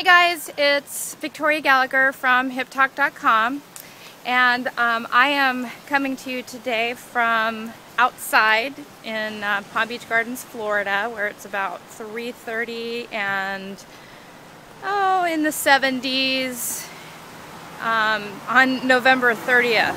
Hey guys, it's Victoria Gallagher from HipTalk.com, and I am coming to you today from outside in Palm Beach Gardens, Florida, where it's about 3:30 and in the 70s on November 30th.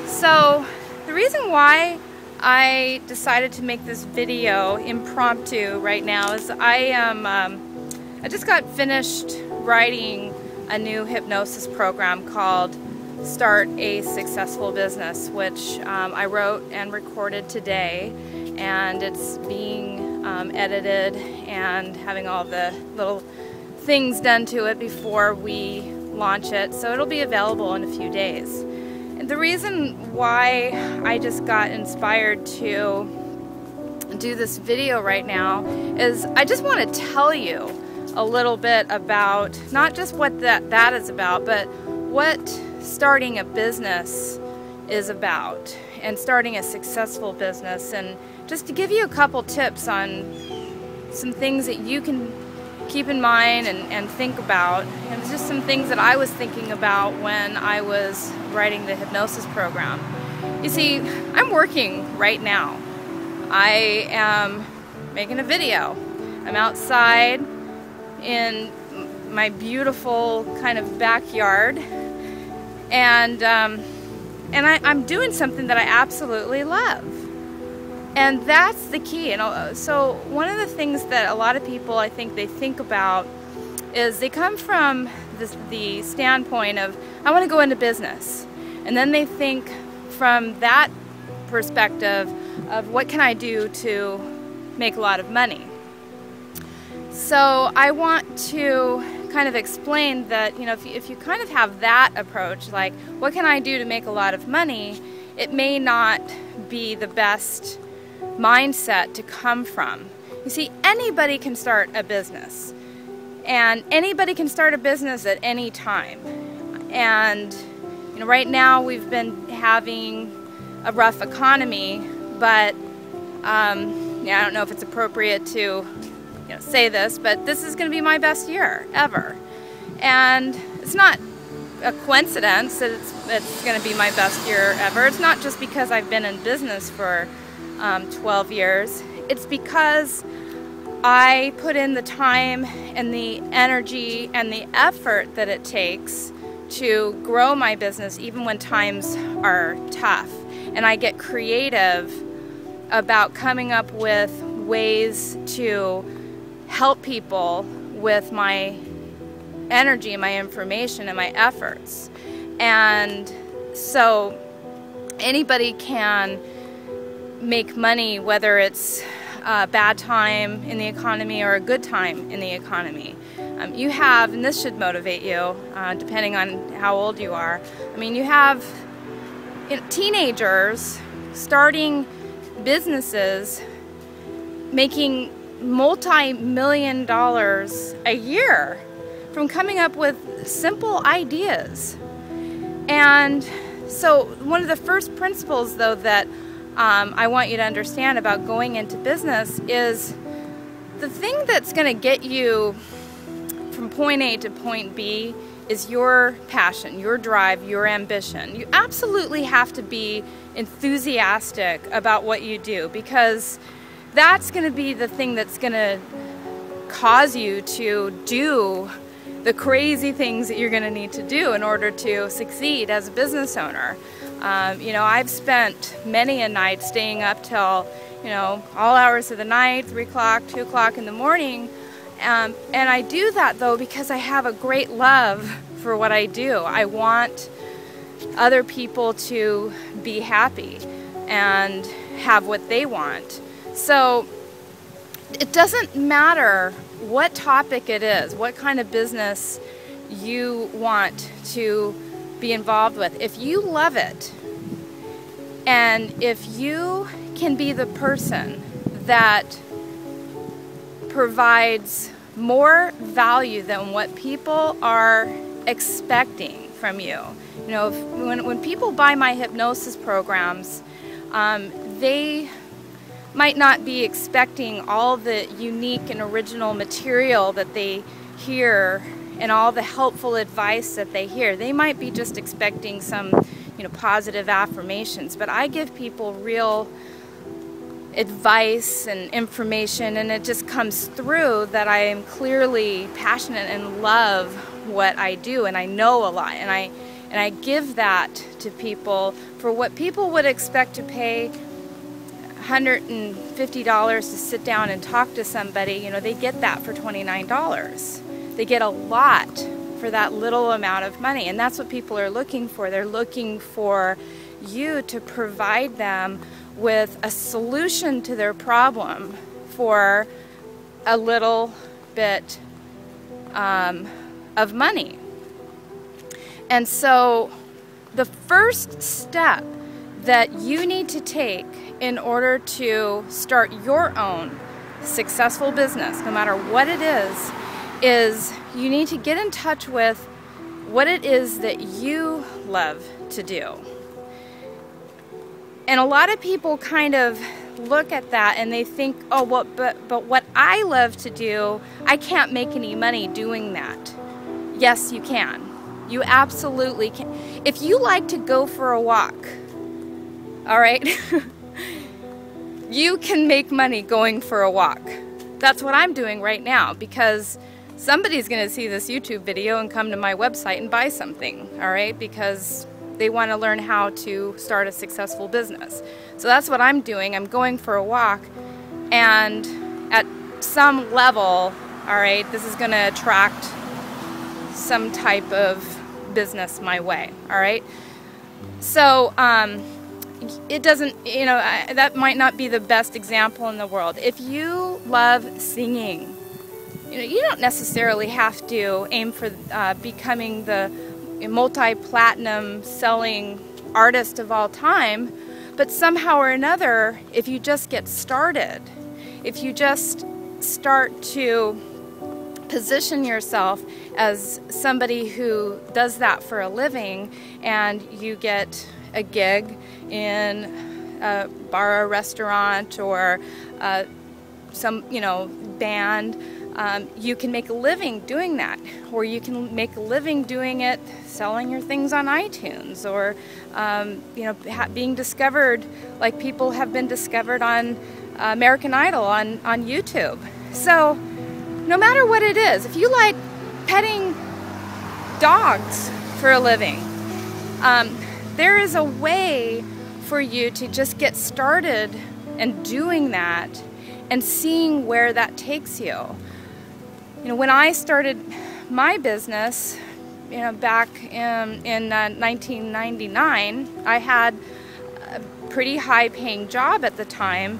So the reason why I decided to make this video impromptu right now is I just got finished writing a new hypnosis program called Start a Successful Business, which I wrote and recorded today, and it's being edited and having all the little things done to it before we launch it, so it'll be available in a few days. And the reason why I just got inspired to do this video right now is I just want to tell you a little bit about not just what that is about, but what starting a business is about and starting a successful business, and just to give you a couple tips on some things that you can keep in mind and think about. And just some things that I was thinking about when I was writing the hypnosis program. You see, I'm working right now. I am making a video. I'm outside in my beautiful kind of backyard, and I'm doing something that I absolutely love, and that's the key. And so one of the things that a lot of people, I think, they think about is they come from the standpoint of, I want to go into business, and then they think from that perspective of what can I do to make a lot of money. So I want to kind of explain that, you know, if you kind of have that approach, like, what can I do to make a lot of money, it may not be the best mindset to come from. You see, anybody can start a business, and anybody can start a business at any time. And, you know, right now we've been having a rough economy, but yeah, I don't know if it's appropriate to say this, but this is going to be my best year ever, and it's not a coincidence that it's going to be my best year ever. It's not just because I've been in business for 12 years. It's because I put in the time and the energy and the effort that it takes to grow my business even when times are tough, and I get creative about coming up with ways to help people with my energy, my information, and my efforts. And so anybody can make money, whether it's a bad time in the economy or a good time in the economy. You have, and this should motivate you, depending on how old you are, I mean, you have teenagers starting businesses making multi-million dollars a year from coming up with simple ideas. And so one of the first principles, though, that I want you to understand about going into business is the thing that's going to get you from point A to point B is your passion, your drive, your ambition. You absolutely have to be enthusiastic about what you do, because that's going to be the thing that's going to cause you to do the crazy things that you're going to need to do in order to succeed as a business owner. You know, I've spent many a night staying up till, all hours of the night, 3 o'clock, 2 o'clock in the morning. And I do that, though, because I have a great love for what I do. I want other people to be happy and have what they want. So it doesn't matter what topic it is, what kind of business you want to be involved with. If you love it, and if you can be the person that provides more value than what people are expecting from you. You know, when people buy my hypnosis programs, they might not be expecting all the unique and original material that they hear and all the helpful advice that they hear. They might be just expecting some, positive affirmations, but I give people real advice and information, and it just comes through that I am clearly passionate and love what I do, and I know a lot, and I give that to people for what people would expect to pay $150 to sit down and talk to somebody. They get that for $29. They get a lot for that little amount of money, and that's what people are looking for. They're looking for you to provide them with a solution to their problem for a little bit of money. And so the first step that you need to take in order to start your own successful business, no matter what it is you need to get in touch with what it is that you love to do. And a lot of people kind of look at that and they think, oh, well, but what I love to do, I can't make any money doing that. Yes, you can. You absolutely can. If you like to go for a walk, all right, you can make money going for a walk. That's what I'm doing right now, because somebody's going to see this YouTube video and come to my website and buy something, all right, because they want to learn how to start a successful business. So that's what I'm doing. I'm going for a walk, and at some level, all right, this is going to attract some type of business my way, all right? So it doesn't, that might not be the best example in the world. If you love singing, you don't necessarily have to aim for becoming the multi-platinum selling artist of all time, but somehow or another, if you just get started, if you just start to position yourself as somebody who does that for a living, and you get a gig in a bar or restaurant or some band, you can make a living doing that, or you can make a living doing it selling your things on iTunes, or being discovered like people have been discovered on American Idol on YouTube. So no matter what it is, if you like petting dogs for a living, there is a way for you to just get started and doing that and seeing where that takes you. When I started my business, back in 1999, I had a pretty high-paying job at the time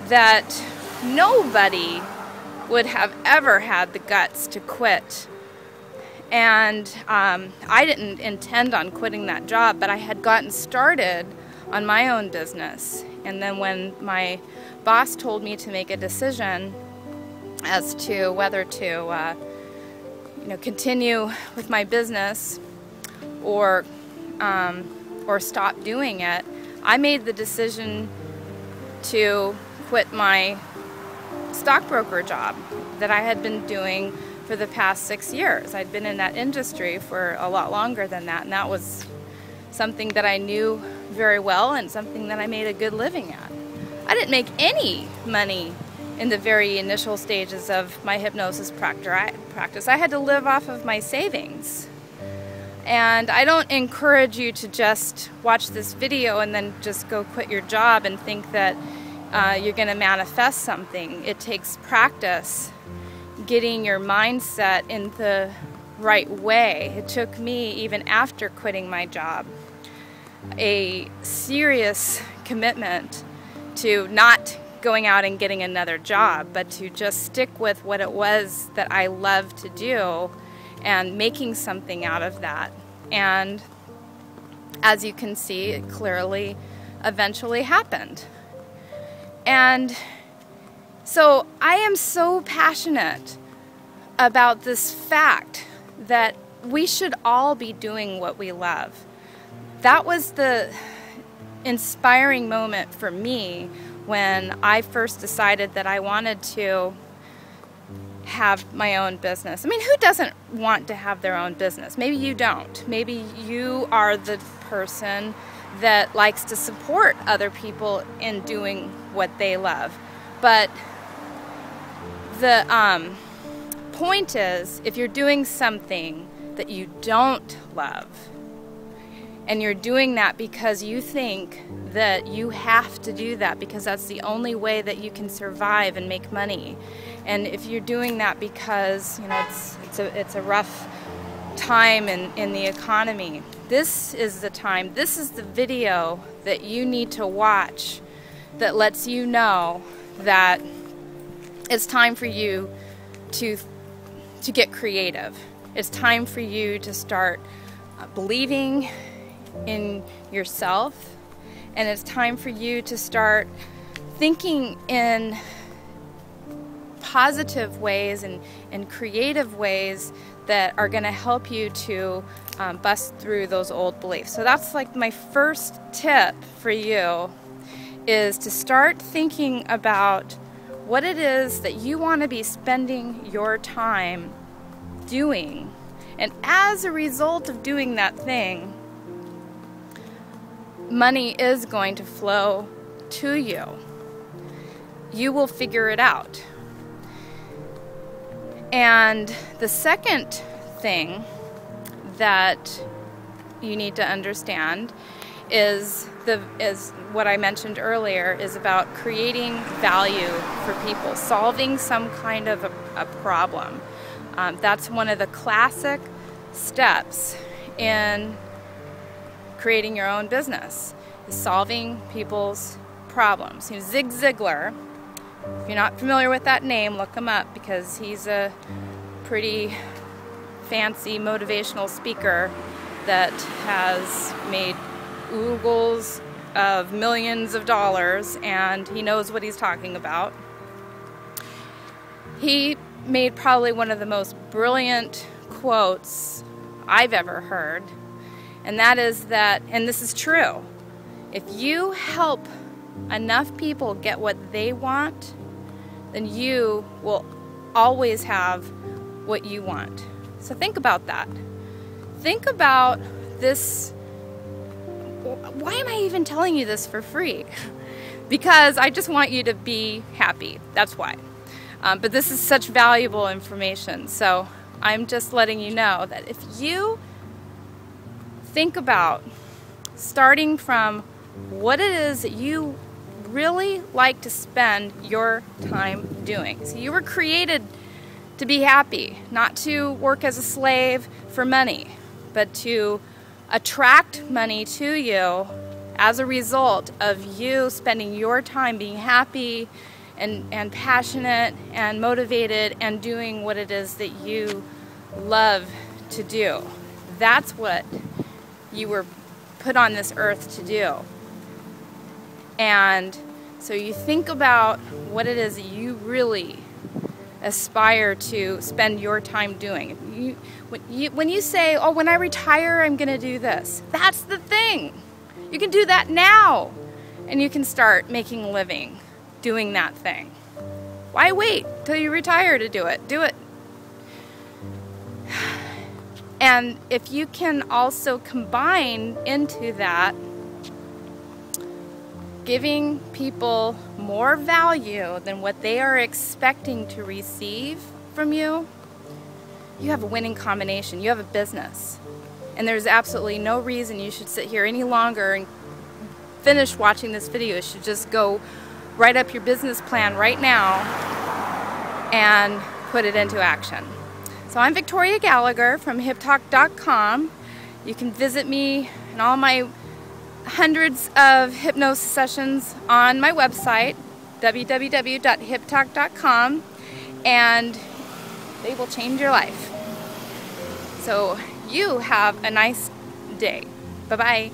that nobody would have ever had the guts to quit. And I didn't intend on quitting that job, but I had gotten started on my own business. And then when my boss told me to make a decision as to whether to continue with my business or stop doing it, I made the decision to quit my stockbroker job that I had been doing for the past 6 years. I'd been in that industry for a lot longer than that, and that was something that I knew very well and something that I made a good living at. I didn't make any money in the very initial stages of my hypnosis practice. I had to live off of my savings. And I don't encourage you to just watch this video and then just go quit your job and think that you're going to manifest something. It takes practice getting your mindset in the right way. It took me, even after quitting my job, a serious commitment to not going out and getting another job, but to just stick with what it was that I loved to do and making something out of that. And as you can see, it clearly eventually happened. And so I am so passionate about this fact that we should all be doing what we love. That was the inspiring moment for me when I first decided that I wanted to have my own business. I mean, who doesn't want to have their own business? Maybe you don't. Maybe you are the person that likes to support other people in doing what they love. But the point is, if you're doing something that you don't love, and you're doing that because you think that you have to do that because that's the only way that you can survive and make money, and if you're doing that because, you know, it's a rough time in the economy, this is the time, this is the video that you need to watch that lets you know that it's time for you to get creative. It's time for you to start believing in yourself, and it's time for you to start thinking in positive ways and creative ways that are going to help you to bust through those old beliefs. So that's like my first tip for you, is to start thinking about what it is that you want to be spending your time doing, and as a result of doing that thing, money is going to flow to you. You will figure it out. And the second thing that you need to understand is what I mentioned earlier, is about creating value for people, solving some kind of a problem. That's one of the classic steps in creating your own business, is solving people's problems. You know, Zig Ziglar, if you're not familiar with that name, look him up, because he's a pretty fancy motivational speaker that has made oogles of millions of dollars, and he knows what he's talking about. He made probably one of the most brilliant quotes I've ever heard, and that is that, and this is true, if you help enough people get what they want, then you will always have what you want. So think about that. Think about this. Why am I even telling you this for free? Because I just want you to be happy. That's why. But this is such valuable information. So I'm just letting you know that if you think about starting from what it is that you really like to spend your time doing. So you were created to be happy, not to work as a slave for money, but to attract money to you as a result of you spending your time being happy and passionate and motivated and doing what it is that you love to do. That's what you were put on this earth to do. And so you think about what it is that you really aspire to spend your time doing. When you say, oh, when I retire, I'm going to do this, that's the thing. You can do that now, and you can start making a living doing that thing. Why wait till you retire to do it? Do it. And if you can also combine into that giving people more value than what they are expecting to receive from you, you have a winning combination. You have a business. And there's absolutely no reason you should sit here any longer and finish watching this video. You should just go write up your business plan right now and put it into action. So I'm Victoria Gallagher from HipTalk.com. You can visit me and all my hundreds of hypnosis sessions on my website, www.hiptalk.com, and they will change your life. So you have a nice day. Bye-bye.